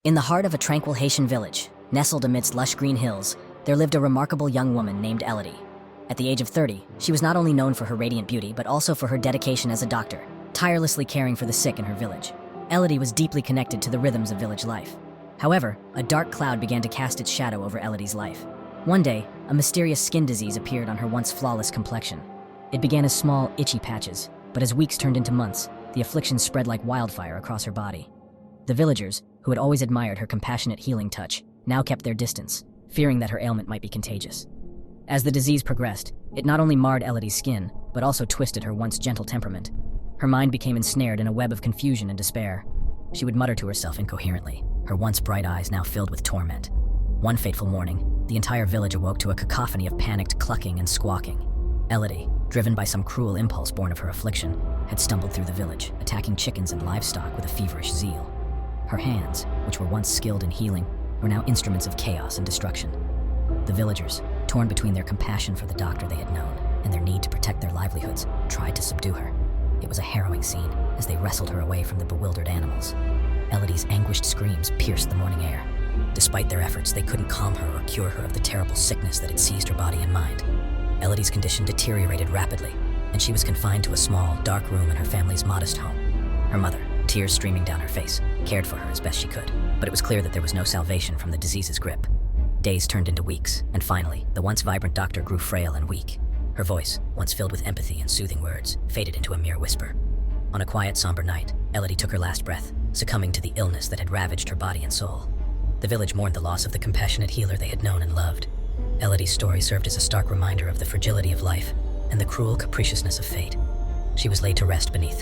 In the heart of a tranquil Haitian village, nestled amidst lush green hills, there lived a remarkable young woman named Elodie. At the age of 30, she was not only known for her radiant beauty, but also for her dedication as a doctor, tirelessly caring for the sick in her village. Elodie was deeply connected to the rhythms of village life. However, a dark cloud began to cast its shadow over Elodie's life. One day, a mysterious skin disease appeared on her once flawless complexion. It began as small, itchy patches, but as weeks turned into months, the affliction spread like wildfire across her body. The villagers, who had always admired her compassionate healing touch, now kept their distance, fearing that her ailment might be contagious. As the disease progressed, it not only marred Elodie's skin, but also twisted her once gentle temperament. Her mind became ensnared in a web of confusion and despair. She would mutter to herself incoherently, her once bright eyes now filled with torment. One fateful morning, the entire village awoke to a cacophony of panicked clucking and squawking. Elodie, driven by some cruel impulse born of her affliction, had stumbled through the village, attacking chickens and livestock with a feverish zeal. Her hands, which were once skilled in healing, were now instruments of chaos and destruction. The villagers, torn between their compassion for the doctor they had known and their need to protect their livelihoods, tried to subdue her. It was a harrowing scene as they wrestled her away from the bewildered animals. Elodie's anguished screams pierced the morning air. Despite their efforts, they couldn't calm her or cure her of the terrible sickness that had seized her body and mind. Elodie's condition deteriorated rapidly, and she was confined to a small, dark room in her family's modest home. Her mother, tears streaming down her face, cared for her as best she could, but it was clear that there was no salvation from the disease's grip. Days turned into weeks, and finally, the once vibrant doctor grew frail and weak. Her voice, once filled with empathy and soothing words, faded into a mere whisper. On a quiet, somber night, Elodie took her last breath, succumbing to the illness that had ravaged her body and soul. The village mourned the loss of the compassionate healer they had known and loved. Elodie's story served as a stark reminder of the fragility of life and the cruel capriciousness of fate. She was laid to rest beneath